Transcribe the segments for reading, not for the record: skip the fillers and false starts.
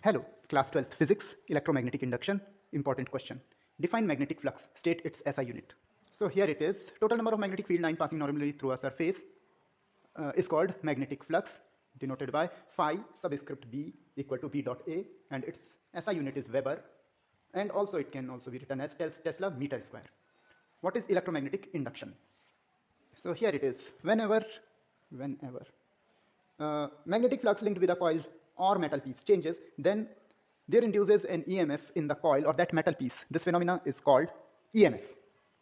Hello, class 12th physics, electromagnetic induction. Important question. Define magnetic flux, state its SI unit. So here it is. Total number of magnetic field line passing normally through a surface is called magnetic flux, denoted by phi subscript b equal to b dot a, and its SI unit is Weber, and also it can also be written as Tesla meter square. What is electromagnetic induction? So here it is. Whenever magnetic flux linked with a coil or metal piece changes, then there induces an EMF in the coil or that metal piece. This phenomena is called EMF,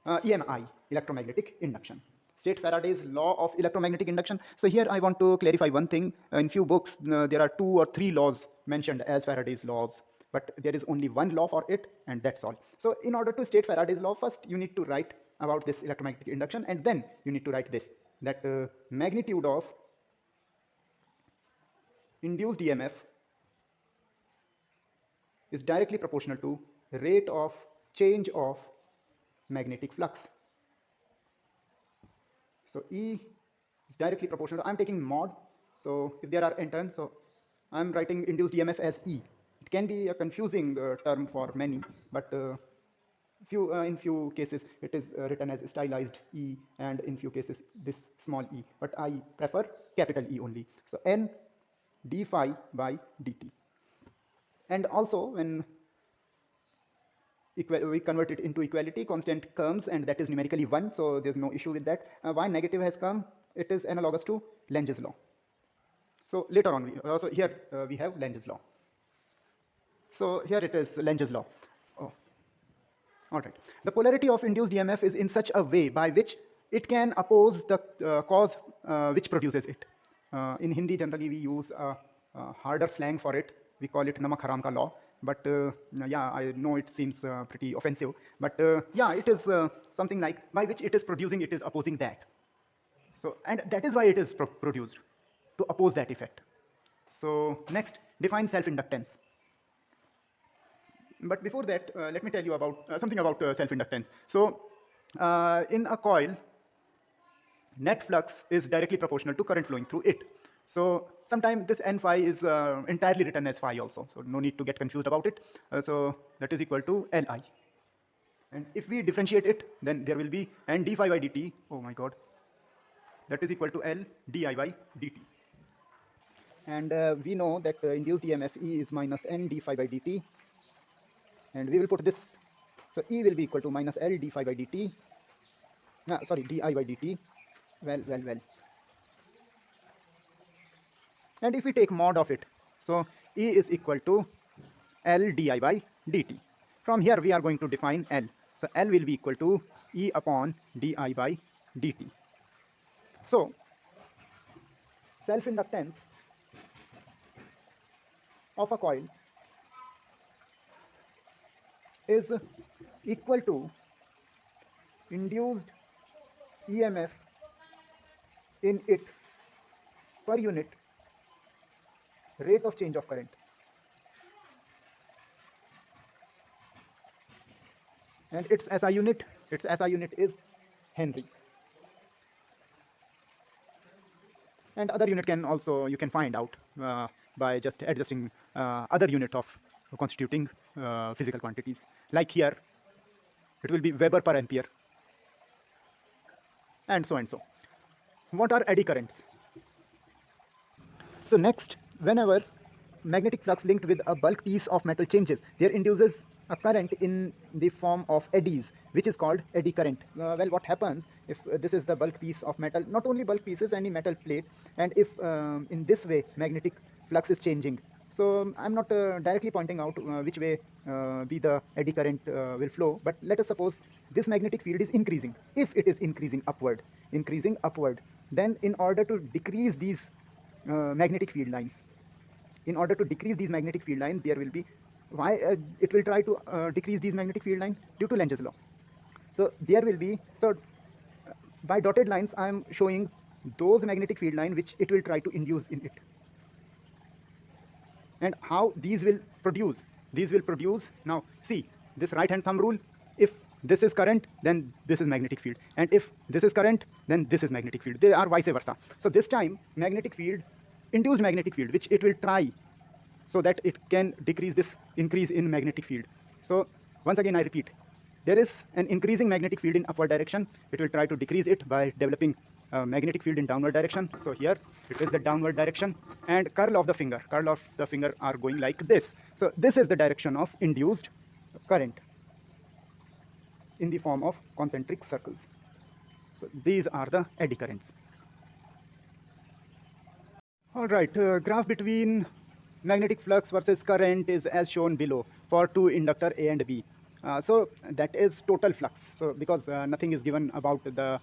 EMI, electromagnetic induction. State Faraday's law of electromagnetic induction. So here I want to clarify one thing. In few books, there are 2 or 3 laws mentioned as Faraday's laws, but there is only one law for it, and that's all. So in order to state Faraday's law, first you need to write about this electromagnetic induction, and then you need to write this, that magnitude of induced EMF is directly proportional to rate of change of magnetic flux. So E is directly proportional. I'm taking mod, so if there are interns, so I'm writing induced EMF as E. It can be a confusing term for many, but in few cases it is written as stylized E, and in few cases this small e, but I prefer capital E only. So N d phi by dt. And also when we convert it into equality, constant comes, and that is numerically 1, so there's no issue with that. Why negative has come? It is analogous to Lenge's law. So later on, here we have Lenge's law. So here it is, Lenge's law. Oh. All right. The polarity of induced EMF is in such a way by which it can oppose the cause which produces it. In Hindi, generally we use a harder slang for it. We call it Namak Haram Ka law. But yeah, I know it seems pretty offensive. But yeah, it is something like by which it is producing, it is opposing that. So, and that is why it is produced, to oppose that effect. So next, define self-inductance. But before that, let me tell you about something about self-inductance. So in a coil, net flux is directly proportional to current flowing through it. So sometimes this n phi is entirely written as phi also, so no need to get confused about it. So that is equal to Li. And if we differentiate it, then there will be n d phi by dt, oh my god, that is equal to L di by dt. And we know that induced EMF E is minus n d phi by dt. And we will put this, so E will be equal to minus L d phi by dt, sorry, di by dt. Well. And if we take mod of it, so E is equal to L di by dt. From here we are going to define L. So L will be equal to E upon di by dt. So self-inductance of a coil is equal to induced EMF in it per unit rate of change of current. And its SI unit is Henry. And other unit can also, you can find out by just adjusting other unit of constituting physical quantities. Like here, it will be Weber per ampere, and so and so. What are eddy currents? So next, whenever magnetic flux linked with a bulk piece of metal changes, there induces a current in the form of eddies, which is called eddy current. Well, what happens if this is the bulk piece of metal, not only bulk pieces, any metal plate, and if in this way magnetic flux is changing. So I'm not directly pointing out which way the eddy current will flow, but let us suppose this magnetic field is increasing. If it is increasing upward, then in order to decrease these magnetic field lines, there will be, why it will try to decrease these magnetic field lines? Due to Lenge's law. So there will be, so by dotted lines I am showing those magnetic field lines which it will try to induce in it. And how these will produce? These will produce, now see, this right hand thumb rule, if this is current, then this is magnetic field, and if this is current, then this is magnetic field. They are vice versa. So this time magnetic field, induced magnetic field, which it will try so that it can decrease this increase in magnetic field. So once again I repeat, there is an increasing magnetic field in upward direction. It will try to decrease it by developing a magnetic field in downward direction. So here it is the downward direction, and curl of the finger are going like this. So this is the direction of induced current in the form of concentric circles. So these are the eddy currents. All right, graph between magnetic flux versus current is as shown below for two inductor A and B. So that is total flux. So because nothing is given about the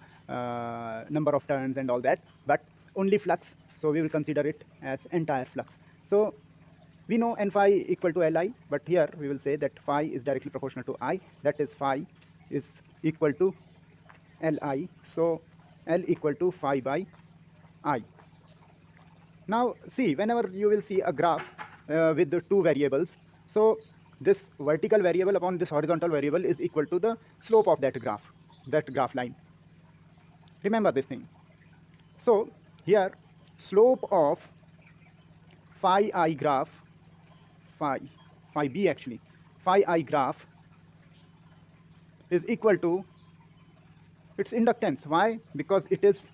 number of turns and all that, but only flux. So we will consider it as entire flux. So we know n phi equal to Li, but here we will say that phi is directly proportional to I. That is phi is equal to Li. So L equal to phi by I. Now see, whenever you will see a graph with the two variables, so this vertical variable upon this horizontal variable is equal to the slope of that graph line. Remember this thing. So here slope of phi I graph, phi B actually, phi I graph is equal to its inductance. Why? Because it is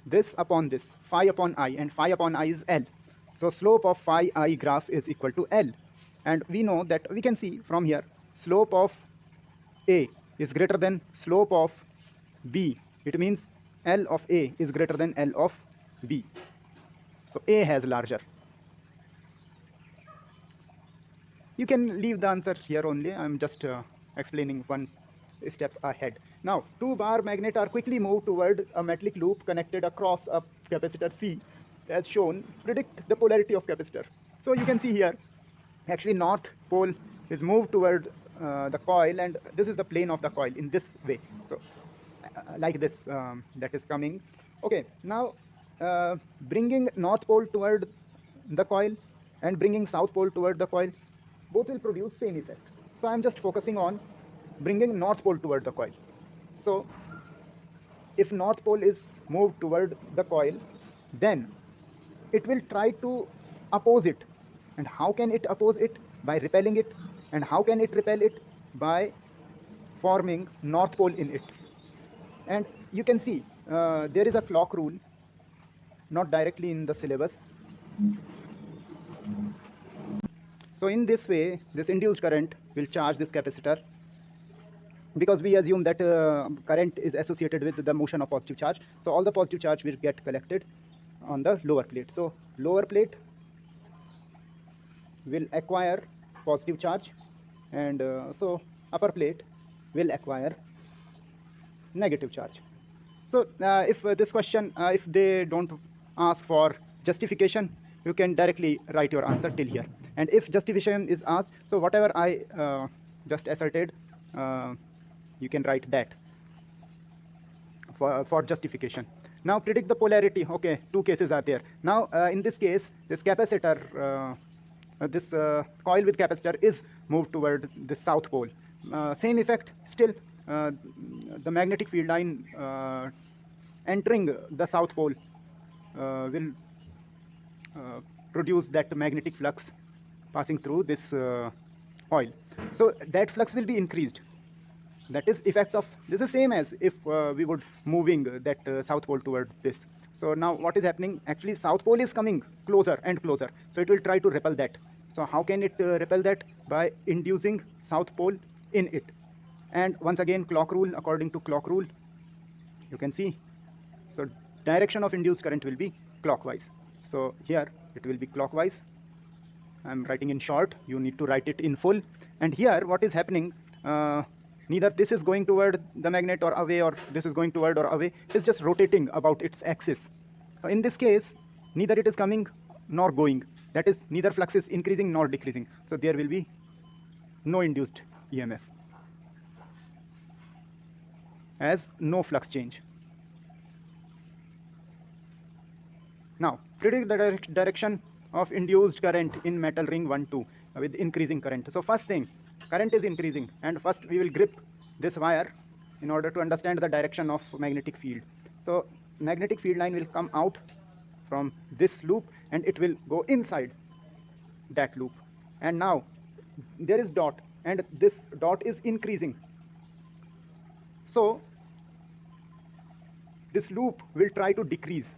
this upon this, phi upon I, and phi upon I is L. So slope of phi I graph is equal to L. And we know that we can see from here, slope of A is greater than slope of B. It means L of A is greater than L of B. So A has larger. You can leave the answer here only. I'm just explaining one step ahead. Now, two bar magnet are quickly moved toward a metallic loop connected across a capacitor C. As shown, predict the polarity of capacitor. So you can see here, actually north pole is moved toward the coil, and this is the plane of the coil in this way. So like this, that is coming. Okay, now bringing north pole toward the coil and bringing south pole toward the coil, both will produce same effect. So I'm just focusing on bringing north pole toward the coil. So if north pole is moved toward the coil, then it will try to oppose it. And how can it oppose it? By repelling it. And how can it repel it? By forming north pole in it. And you can see there is a clock rule, not directly in the syllabus. So in this way, this induced current will charge this capacitor, because we assume that current is associated with the motion of positive charge. So all the positive charge will get collected on the lower plate. So lower plate will acquire positive charge, and so upper plate will acquire negative charge. So if this question, if they don't ask for justification, you can directly write your answer till here. And if justification is asked, so whatever I just asserted, you can write that for justification. Now predict the polarity. Okay, two cases are there. Now in this case, this capacitor, this coil with capacitor is moved toward the south pole. Same effect still. The magnetic field line entering the south pole will produce that magnetic flux passing through this coil. So that flux will be increased. That is effect of this is same as if we would moving that south pole toward this. So now what is happening? Actually south pole is coming closer and closer, so it will try to repel that. So how can it repel that? By inducing south pole in it. And once again, clock rule, according to clock rule, you can see, so direction of induced current will be clockwise. So here it will be clockwise. I'm writing in short, you need to write it in full. And here what is happening, neither this is going toward the magnet or away, or this is going toward or away. It's just rotating about its axis. In this case, neither it is coming nor going. That is, neither flux is increasing nor decreasing. So there will be no induced EMF, as no flux change. Now predict the direction of induced current in metal ring 1, 2 with increasing current. So first thing, current is increasing, and first we will grip this wire in order to understand the direction of magnetic field. So magnetic field line will come out from this loop and it will go inside that loop. And now there is dot, and this dot is increasing. So this loop will try to decrease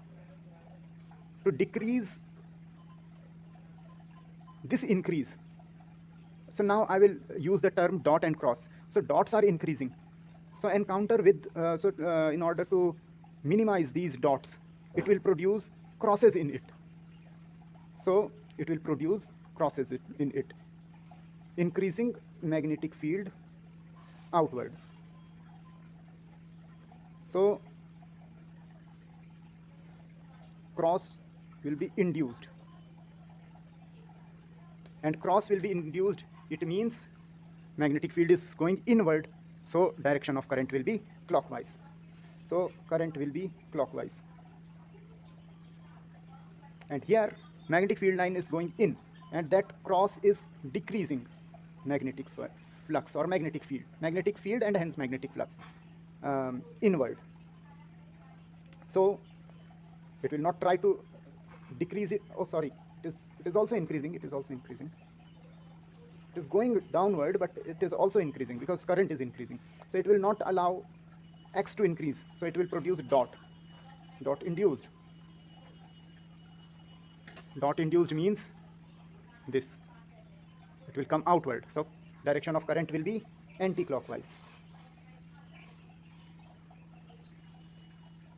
this increase. So now I will use the term dot and cross. So dots are increasing. So encounter with, in order to minimize these dots, it will produce crosses in it. So it will produce crosses in it, increasing magnetic field outward. So cross will be induced, and cross will be induced, it means magnetic field is going inward, so direction of current will be clockwise. So current will be clockwise, and here magnetic field line is going in, and that cross is decreasing magnetic flux or magnetic field and hence magnetic flux inward. So it will not try to decrease it. Oh sorry, it is also increasing. It is going downward, but it is also increasing because current is increasing. So it will not allow X to increase, so it will produce dot induced. Dot induced means this, it will come outward, so direction of current will be anti-clockwise.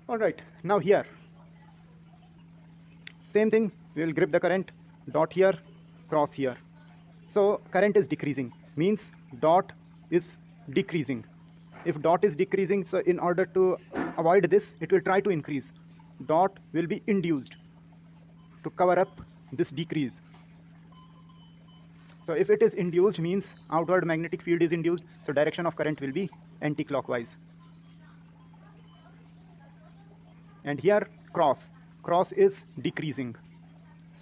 All right, now here same thing, we will grip the current, dot here, cross here. So current is decreasing, means dot is decreasing. If dot is decreasing, so in order to avoid this, it will try to increase. Dot will be induced to cover up this decrease. So if it is induced, means outward magnetic field is induced, so direction of current will be anti-clockwise. And here cross is decreasing.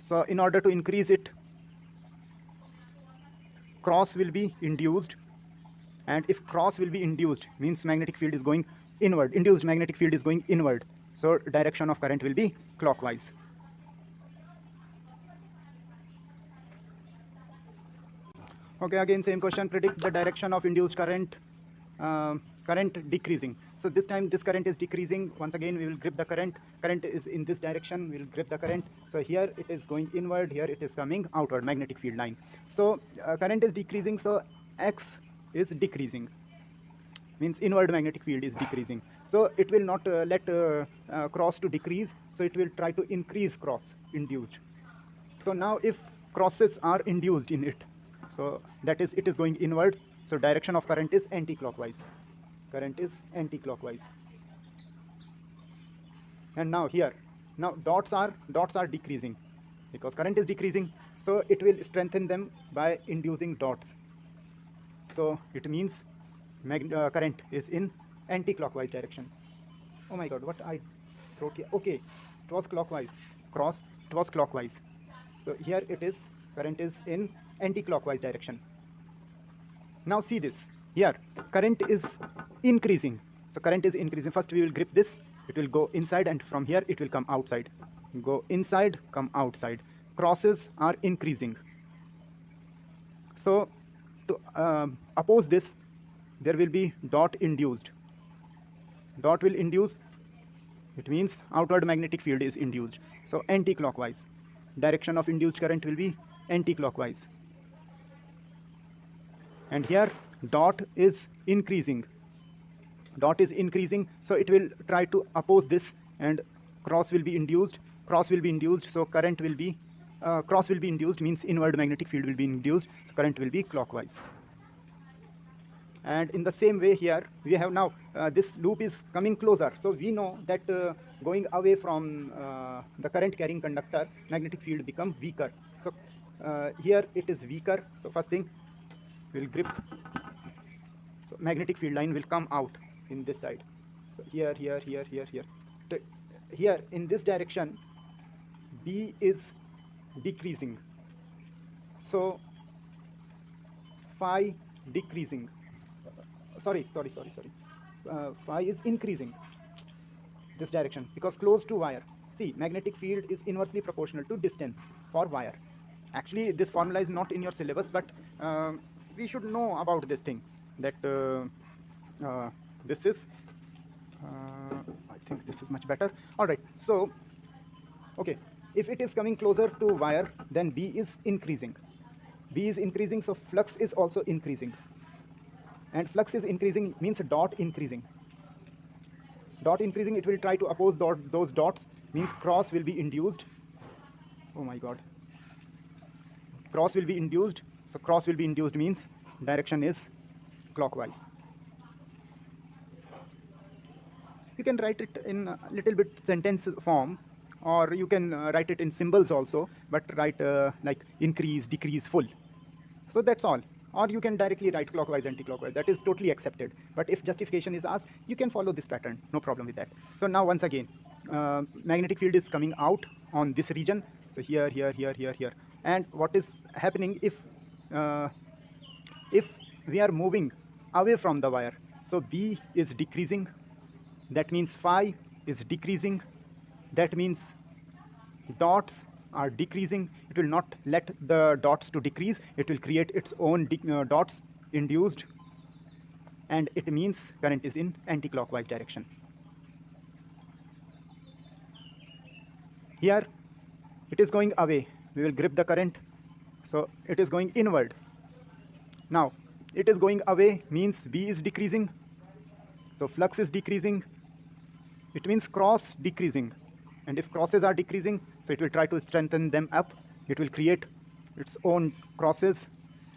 So in order to increase it, cross will be induced, and if cross will be induced, means magnetic field is going inward, induced magnetic field is going inward, so direction of current will be clockwise. Okay, again same question, predict the direction of induced current, current decreasing. So this time this current is decreasing. Once again we will grip the current is in this direction, we will grip the current. So here it is going inward, here it is coming outward, magnetic field line. So current is decreasing, so X is decreasing, means inward magnetic field is decreasing. So it will not let cross to decrease, so it will try to increase cross induced. So now if crosses are induced in it, so that is, it is going inward, so direction of current is anti-clockwise. Current is anti-clockwise. And now here, now dots are decreasing because current is decreasing, so it will strengthen them by inducing dots. So it means current is in anti-clockwise direction. Oh my god, what I wrote here? Okay, it was clockwise. Cross, it was clockwise. So here it is, current is in anti-clockwise direction. Now see this, here current is increasing. So current is increasing. First we will grip this, it will go inside, and from here it will come outside. Go inside, come outside. Crosses are increasing. So to oppose this, there will be dot induced. Dot will induce, it means outward magnetic field is induced, so anti-clockwise. Direction of induced current will be anti-clockwise. And here dot is increasing. Dot is increasing, so it will try to oppose this, and cross will be induced. Cross will be induced, so current will be cross will be induced, means inward magnetic field will be induced, so current will be clockwise. And in the same way here we have now this loop is coming closer, so we know that going away from the current carrying conductor, magnetic field become weaker. So here it is weaker, so first thing we'll grip, so magnetic field line will come out in this side. So here here in this direction B is decreasing, so phi decreasing, sorry phi is increasing this direction because close to wire. See, magnetic field is inversely proportional to distance for wire. Actually, this formula is not in your syllabus, but we should know about this thing, that this is I think this is much better. All right, so okay, if it is coming closer to wire, then B is increasing. B is increasing, so flux is also increasing, and flux is increasing means dot increasing. Dot increasing, it will try to oppose those dots, means cross will be induced. Oh my god, cross will be induced. So cross will be induced means direction is clockwise. You can write it in a little bit sentence form, or you can write it in symbols also, but write like increase, decrease, full. So that's all. Or you can directly write clockwise, anti-clockwise. That is totally accepted. But if justification is asked, you can follow this pattern. No problem with that. So now once again, magnetic field is coming out on this region. So here, here, here, here, here. And what is happening if we are moving away from the wire? So B is decreasing. That means phi is decreasing. That means dots are decreasing. It will not let the dots to decrease. It will create its own dots induced, and it means current is in anti-clockwise direction. Here it is going away. We will grip the current. So it is going inward. Now it is going away means B is decreasing. So flux is decreasing. It means cross decreasing. And if crosses are decreasing, so it will try to strengthen them up. It will create its own crosses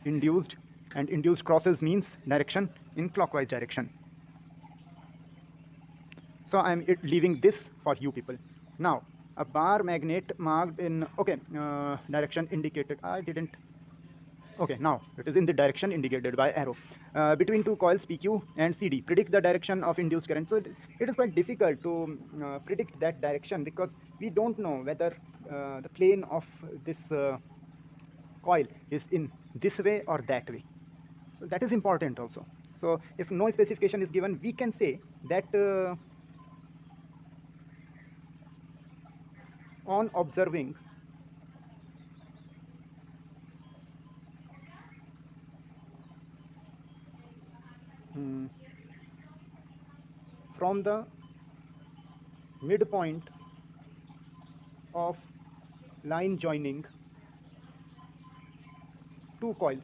induced, and induced crosses means direction in clockwise direction. So I'm leaving this for you people. Now a bar magnet marked in direction indicated. I didn't. Okay, now it is in the direction indicated by arrow. Between two coils PQ and CD, predict the direction of induced current. So it is quite difficult to predict that direction, because we don't know whether the plane of this coil is in this way or that way. So that is important also. So if no specification is given, we can say that on observing from the midpoint of line joining two coils.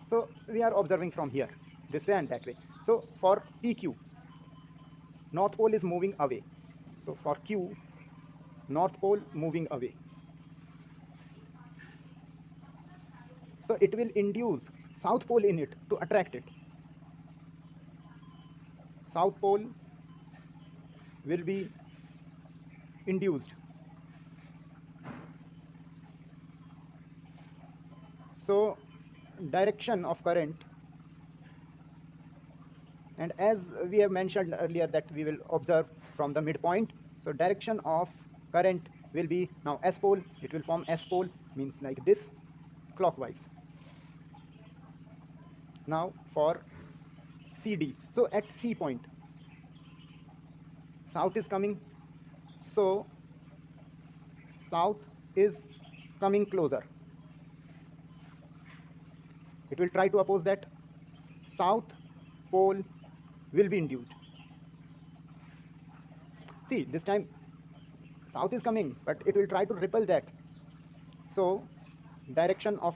So we are observing from here, this way and that way. So for PQ, north pole is moving away. So for Q, north pole moving away. So it will induce south pole in it to attract it. South pole will be induced. So direction of current, and as we have mentioned earlier that we will observe from the midpoint, so direction of current will be now S pole. It will form S pole, means like this, clockwise. Now for CD, so at C point, south is coming, so south is coming closer. It will try to oppose that. South pole will be induced. See, this time south is coming, but it will try to repel that. So direction of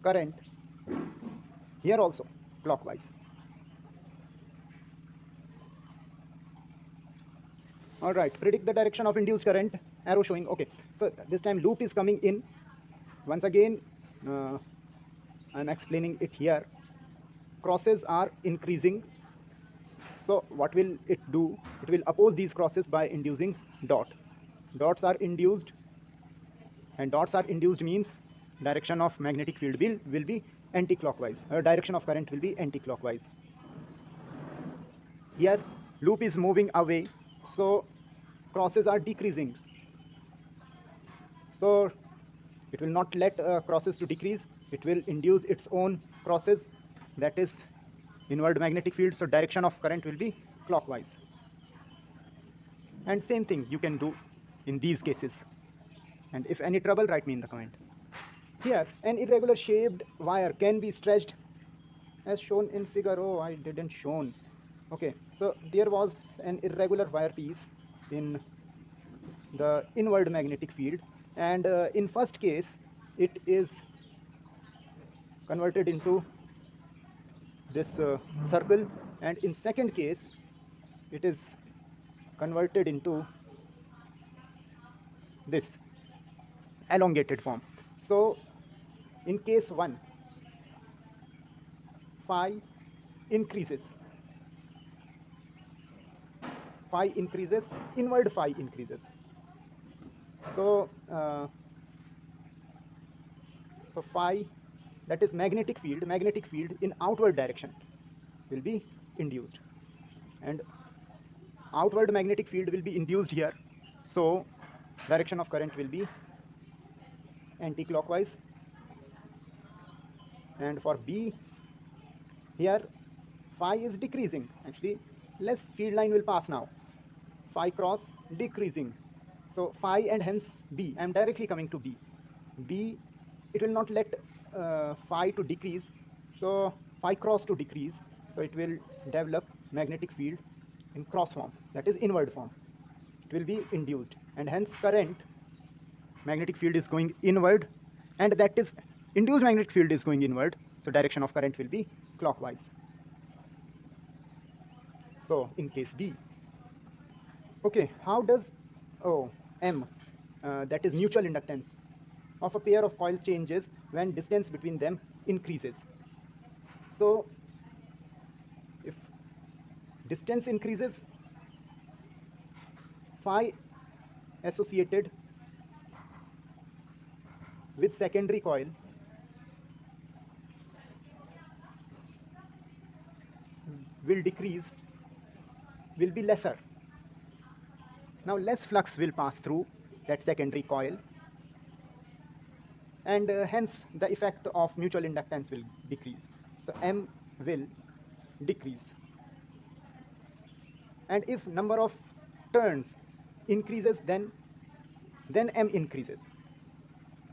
current here also clockwise. All right, predict the direction of induced current, arrow showing. Okay, so this time loop is coming in. Once again, I'm explaining it here. Crosses are increasing. So what will it do? It will oppose these crosses by inducing dot. Dots are induced, and dots are induced means direction of magnetic field will be anti-clockwise. Direction of current will be anti-clockwise. Here loop is moving away, so crosses are decreasing. So it will not let crosses to decrease. It will induce its own crosses, that is inward magnetic field. So direction of current will be clockwise. And same thing you can do in these cases. And if any trouble, write me in the comment. Here, an irregular shaped wire can be stretched as shown in figure. Oh, I didn't shown. Okay, so there was an irregular wire piece in the inward magnetic field, and in first case it is converted into this circle, and in second case it is converted into this elongated form. So in case 1, phi increases, inward phi increases. So so phi, that is magnetic field in outward direction will be induced, and outward magnetic field will be induced here, so direction of current will be anti-clockwise. And for B, here phi is decreasing, actually less field line will pass now, phi cross decreasing, so phi and hence B. I am directly coming to B, it will not let phi to decrease, so phi cross to decrease, so it will develop magnetic field in cross form, that is inward form. It will be induced, and hence current, magnetic field is going inward, and that is induced magnetic field is going inward, so direction of current will be clockwise. So in case B. Okay, how does M, that is mutual inductance of a pair of coils, changes when distance between them increases? So if distance increases, phi associated with secondary coil will decrease, will be lesser. Now less flux will pass through that secondary coil, and hence the effect of mutual inductance will decrease. So M will decrease. And if number of turns increases, then M increases,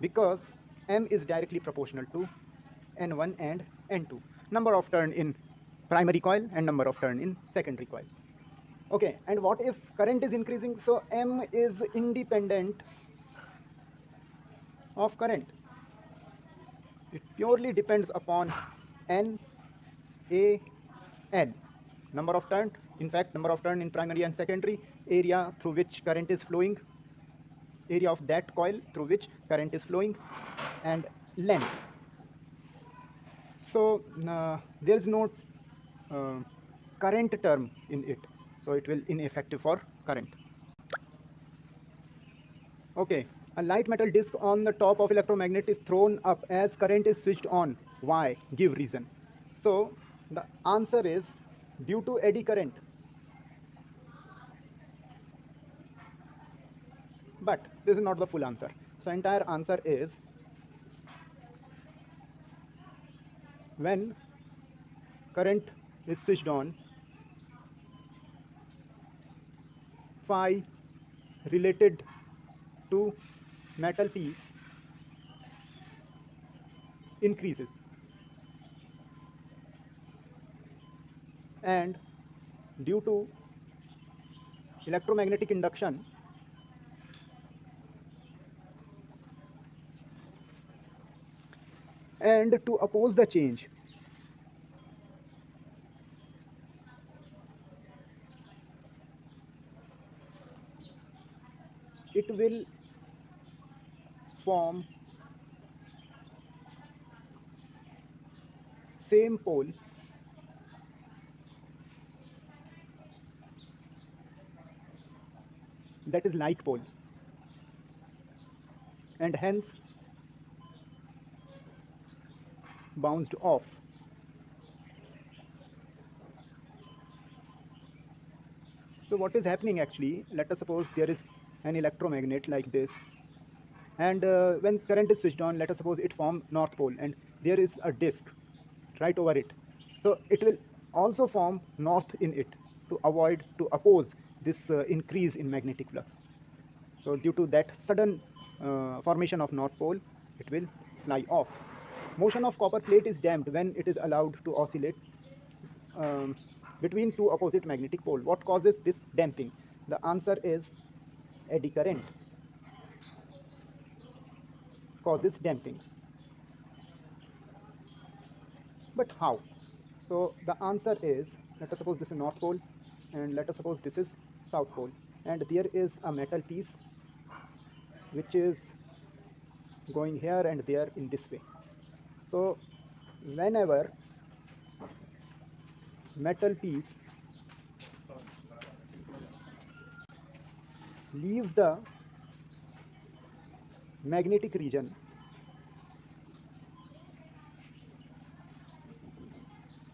because M is directly proportional to N1 and N2, number of turn in primary coil and number of turn in secondary coil. Okay, and what if current is increasing? So M is independent of current. It purely depends upon N, A, N, number of turn. In fact, number of turn in primary and secondary, area through which current is flowing, area of that coil through which current is flowing, and length. So there is no current term in it, so it will ineffective for current. Okay, a light metal disc on the top of electromagnet is thrown up as current is switched on. Why? Give reason. So the answer is due to eddy current. But this is not the full answer. So entire answer is when current is switched on, phi related to metal piece increases, and due to electromagnetic induction, and to oppose the change, it will form same pole that is like pole, and hence bounced off. So what is happening actually, let us suppose there is an electromagnet like this, and when current is switched on, let us suppose it form north pole, and there is a disk right over it, so it will also form north in it to oppose this increase in magnetic flux. So due to that sudden formation of north pole, it will fly off. Motion of copper plate is damped when it is allowed to oscillate um, between two opposite magnetic poles. What causes this damping? The answer is eddy current causes damping. But how? So the answer is, let us suppose this is north pole and let us suppose this is south pole, and there is a metal piece which is going here and there in this way. So whenever metal piece leaves the magnetic region,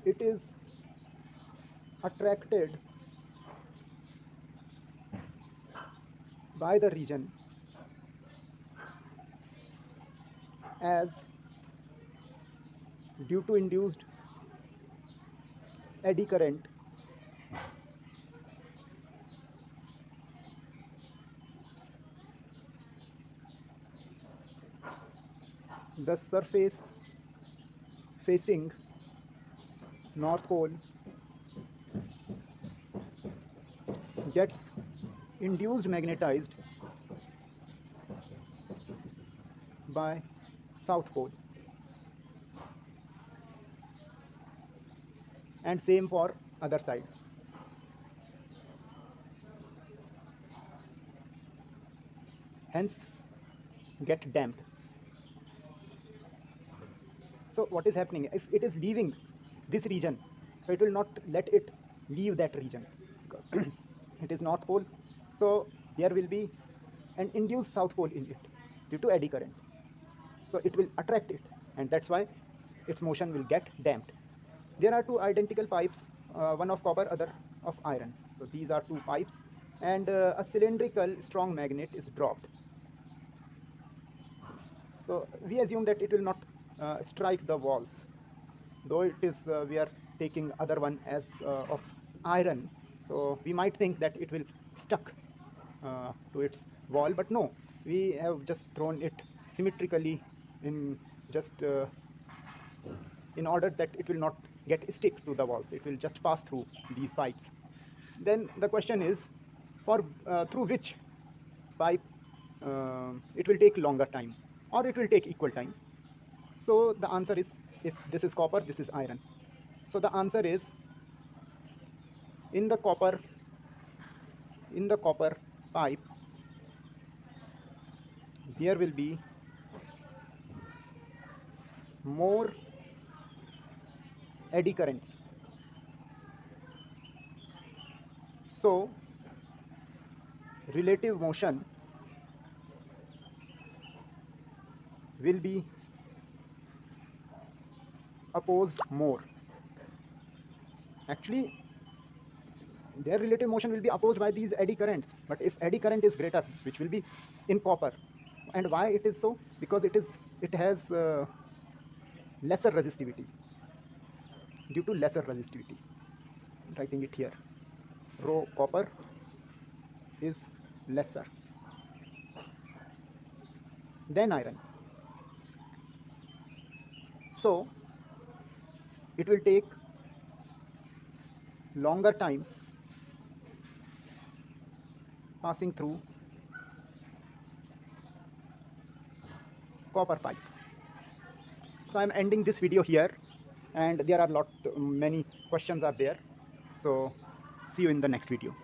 it is attracted by the region as due to induced eddy current the surface facing north pole gets induced magnetized by south pole, and same for other side. Hence get damped. So what is happening? If it is leaving this region, so it will not let it leave that region because it is north pole, so there will be an induced south pole in it due to eddy current. So it will attract it, and that's why its motion will get damped. There are two identical pipes, one of copper, other of iron. So these are two pipes, and a cylindrical strong magnet is dropped. So we assume that it will not strike the walls, though it is we are taking other one as of iron. So we might think that it will stuck to its wall, but no, we have just thrown it symmetrically in just in order that it will not get stick to the walls. It will just pass through these pipes. Then the question is, for through which pipe it will take longer time or it will take equal time. So the answer is, if this is copper, this is iron. So the answer is, in the copper pipe there will be more eddy currents. So relative motion will be opposed more. Actually, their relative motion will be opposed by these eddy currents. But if eddy current is greater, which will be in copper, and why it is so? Because it has lesser resistivity. Due to lesser resistivity, writing it here, rho copper is lesser than iron. So it will take longer time passing through copper pipe. So I am ending this video here, and there are many questions are there. So see you in the next video.